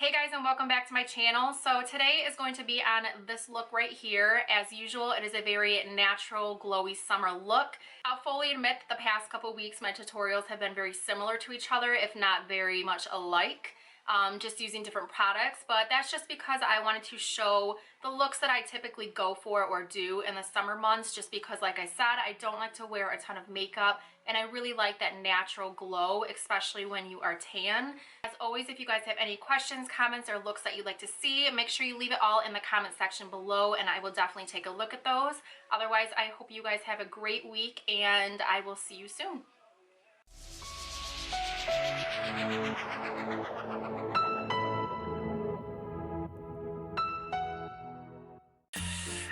Hey guys, and welcome back to my channel. So today is going to be on this look right here. As usual, it is a very natural, glowy summer look. I'll fully admit that the past couple weeks my tutorials have been very similar to each other, if not very much alike. Just using different products, but that's just because I wanted to show the looks that I typically go for or do in the summer months, just because, like I said, I don't like to wear a ton of makeup and I really like that natural glow, especially when you are tan. As always, if you guys have any questions, comments, or looks that you'd like to see, make sure you leave it all in the comment section below and I will definitely take a look at those. Otherwise, I hope you guys have a great week and I will see you soon.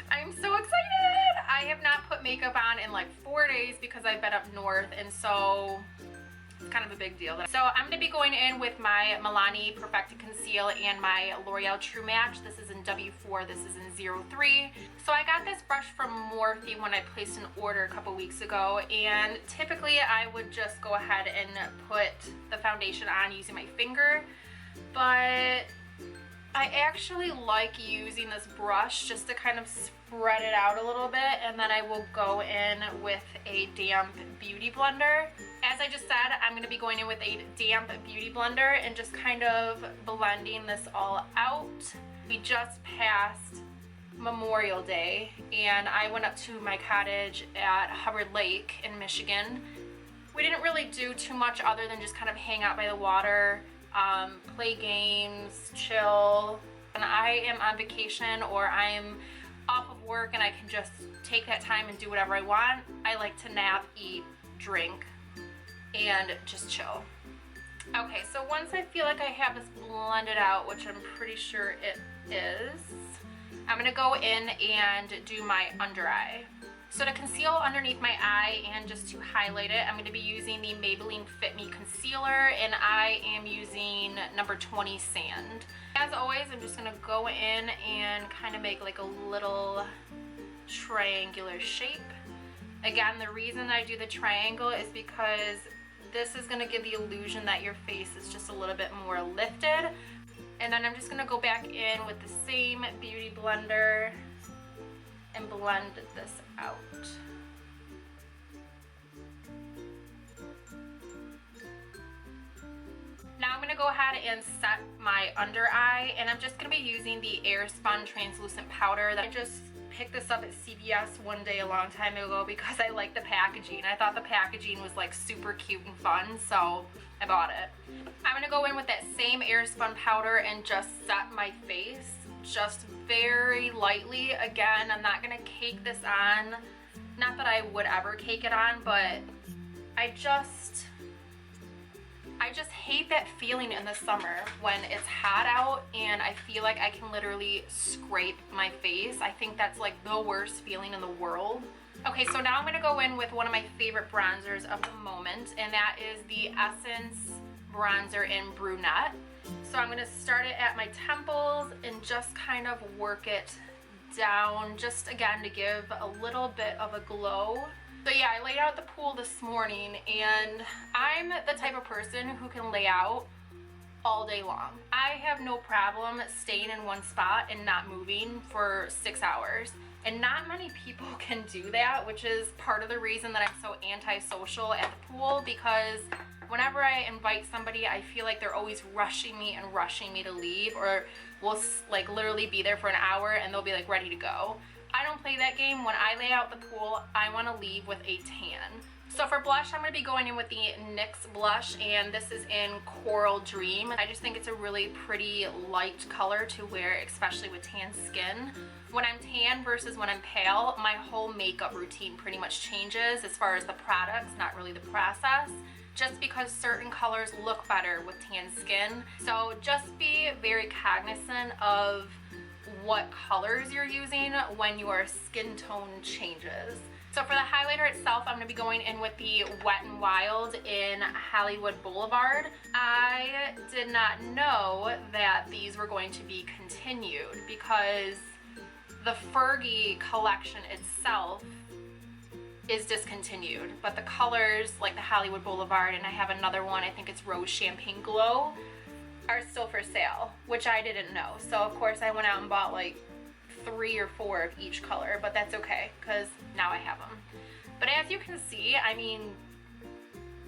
I'm so excited! I have not put makeup on in like 4 days because I've been up north, and so it's kind of a big deal. So I'm going to be going in with my Milani Perfected Conceal and my L'Oreal True Match. This is in W4, this is in 03. So I got this brush from Morphe when I placed an order a couple weeks ago, and typically I would just go ahead and put the foundation on using my finger, but I actually like using this brush just to kind of spread it out a little bit, and then I will go in with a damp beauty blender. As I just said, I'm going to be going in with a damp beauty blender and just kind of blending this all out. We just passed Memorial Day and I went up to my cottage at Hubbard Lake in Michigan. We didn't really do too much other than just kind of hang out by the water, play games, chill. When I am on vacation or I'm off of work and I can just take that time and do whatever I want, I like to nap, eat, drink, and just chill. Okay, so once I feel like I have this blended out, which I'm pretty sure it is, I'm gonna go in and do my under eye. So to conceal underneath my eye and just to highlight it, I'm going to be using the Maybelline Fit Me Concealer, and I am using number 20 Sand. As always, I'm just going to go in and kind of make like a little triangular shape. Again, the reason I do the triangle is because this is going to give the illusion that your face is just a little bit more lifted. And then I'm just going to go back in with the same beauty blender and blend this out. Now I'm going to go ahead and set my under eye, and I'm just going to be using the Airspun translucent powder. I just picked this up at CVS one day a long time ago because I like the packaging. I thought the packaging was like super cute and fun, so I bought it. I'm going to go in with that same Airspun powder and just set my face just very lightly. Again, I'm not going to cake this on. Not that I would ever cake it on, but I just hate that feeling in the summer when it's hot out and I feel like I can literally scrape my face. I think that's like the worst feeling in the world. Okay, so now I'm going to go in with one of my favorite bronzers of the moment, and that is the Essence bronzer in Brunette. So I'm going to start it at my temples and just kind of work it down, just again to give a little bit of a glow. So yeah, I laid out at the pool this morning, and I'm the type of person who can lay out all day long. I have no problem staying in one spot and not moving for 6 hours. And not many people can do that, which is part of the reason that I'm so antisocial at the pool, because whenever I invite somebody, I feel like they're always rushing me to leave, or we'll like literally be there for an hour and they'll be like ready to go. I don't play that game. When I lay out the pool, I want to leave with a tan. So for blush, I'm going to be going in with the NYX blush, and this is in Coral Dream. I just think it's a really pretty light color to wear, especially with tan skin. When I'm tan versus when I'm pale, my whole makeup routine pretty much changes as far as the products, not really the process, just because certain colors look better with tan skin. So just be very cognizant of what colors you're using when your skin tone changes. So for the highlighter itself, I'm going to be going in with the Wet n Wild in Hollywood Boulevard. I did not know that these were going to be continued because the Fergie collection itself is discontinued, but the colors like the Hollywood Boulevard, and I have another one, I think it's Rose Champagne Glow, are still for sale, which I didn't know. So of course I went out and bought like 3 or 4 of each color, but that's okay because now I have them. But as you can see, I mean,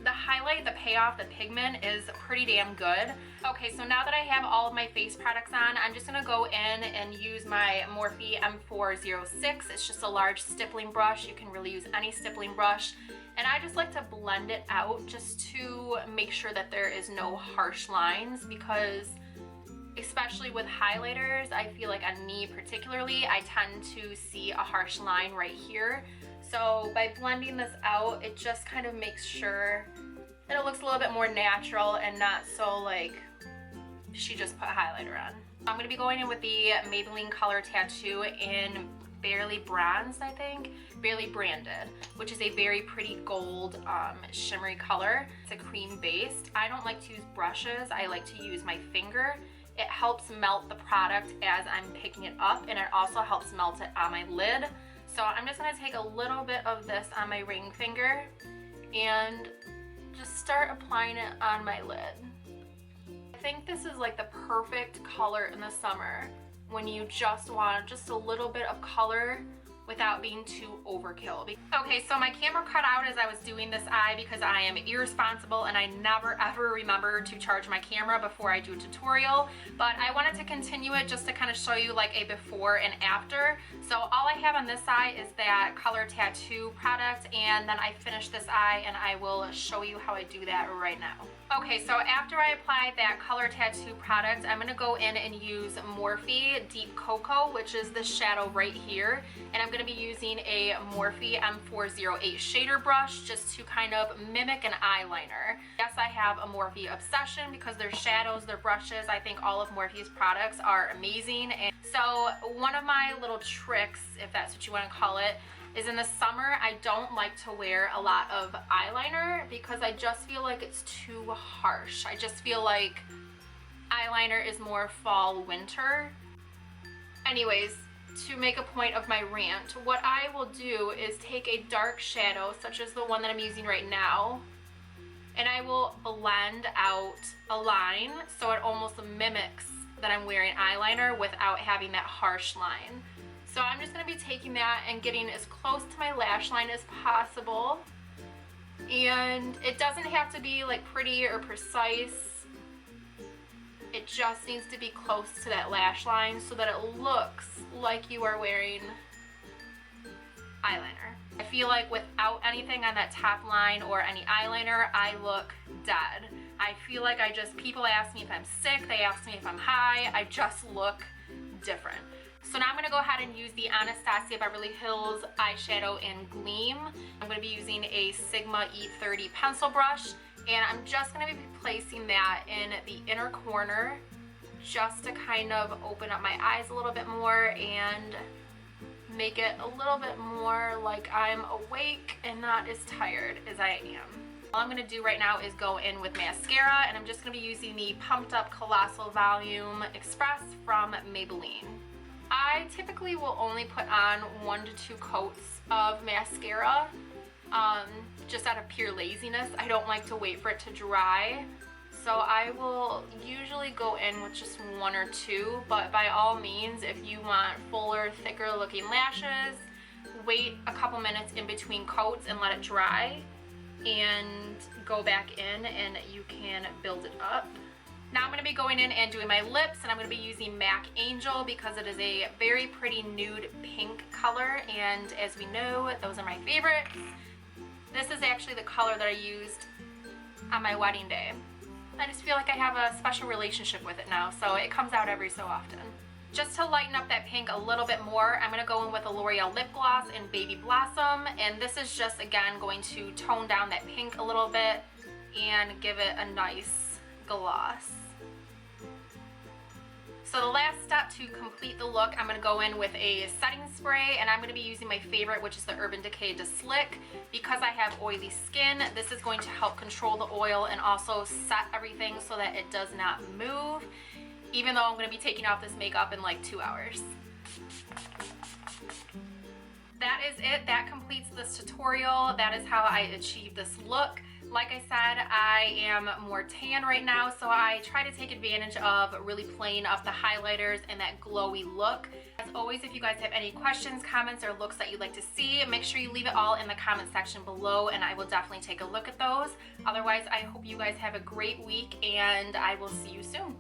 the highlight, the payoff, the pigment is pretty damn good. Okay, so now that I have all of my face products on, I'm just gonna go in and use my Morphe M406. It's just a large stippling brush. You can really use any stippling brush. And I just like to blend it out just to make sure that there is no harsh lines, because especially with highlighters, I feel like on me particularly, I tend to see a harsh line right here. So by blending this out, it just kind of makes sure that it looks a little bit more natural and not so like she just put highlighter on. I'm going to be going in with the Maybelline Color Tattoo in Barely Bronzed, I think. Barely Branded, which is a very pretty gold shimmery color. It's a cream based. I don't like to use brushes. I like to use my finger. It helps melt the product as I'm picking it up, and it also helps melt it on my lid. So I'm just going to take a little bit of this on my ring finger and just start applying it on my lid. I think this is like the perfect color in the summer when you just want just a little bit of color without being too overkill. Okay, so my camera cut out as I was doing this eye because I am irresponsible and I never ever remember to charge my camera before I do a tutorial, but I wanted to continue it just to kind of show you like a before and after. So all I have on this eye is that Color Tattoo product, and then I finish this eye and I will show you how I do that right now. Okay, so after I apply that Color Tattoo product, I'm going to go in and use Morphe Deep Cocoa, which is this shadow right here. And I'm going to be using a Morphe M408 shader brush just to kind of mimic an eyeliner. Yes, I have a Morphe obsession because their shadows, their brushes, I think all of Morphe's products are amazing. And so one of my little tricks, if that's what you want to call it, is in the summer I don't like to wear a lot of eyeliner because I just feel like it's too harsh. I just feel like eyeliner is more fall winter. Anyways, to make a point of my rant, what I will do is take a dark shadow such as the one that I'm using right now, and I will blend out a line so it almost mimics that I'm wearing eyeliner without having that harsh line. So I'm just going to be taking that and getting as close to my lash line as possible. And it doesn't have to be like pretty or precise. It just needs to be close to that lash line so that it looks like you are wearing eyeliner. I feel like without anything on that top line or any eyeliner, I look dead. I feel like people ask me if I'm sick, they ask me if I'm high, I just look different. So now I'm going to go ahead and use the Anastasia Beverly Hills eyeshadow in Gleam. I'm going to be using a Sigma E30 pencil brush, and I'm just going to be placing that in the inner corner just to kind of open up my eyes a little bit more and make it a little bit more like I'm awake and not as tired as I am. All I'm going to do right now is go in with mascara, and I'm just going to be using the Pumped Up Colossal Volume Express from Maybelline. I typically will only put on 1 to 2 coats of mascara, just out of pure laziness. I don't like to wait for it to dry, so I will usually go in with just 1 or 2, but by all means, if you want fuller, thicker looking lashes, wait a couple minutes in between coats and let it dry, and go back in and you can build it up. Now I'm going to be going in and doing my lips, and I'm going to be using MAC Angel because it is a very pretty nude pink color, and as we know, those are my favorites. This is actually the color that I used on my wedding day. I just feel like I have a special relationship with it now, so it comes out every so often. Just to lighten up that pink a little bit more, I'm going to go in with a L'Oreal lip gloss in Baby Blossom, and this is just, again, going to tone down that pink a little bit and give it a nice gloss. So the last step to complete the look, I'm going to go in with a setting spray, and I'm going to be using my favorite, which is the Urban Decay De Slick. Because I have oily skin, this is going to help control the oil and also set everything so that it does not move, even though I'm going to be taking off this makeup in like 2 hours. That is it. That completes this tutorial. That is how I achieved this look. Like I said, I am more tan right now, so I try to take advantage of really playing up the highlighters and that glowy look. As always, if you guys have any questions, comments, or looks that you'd like to see, make sure you leave it all in the comment section below and I will definitely take a look at those. Otherwise, I hope you guys have a great week and I will see you soon.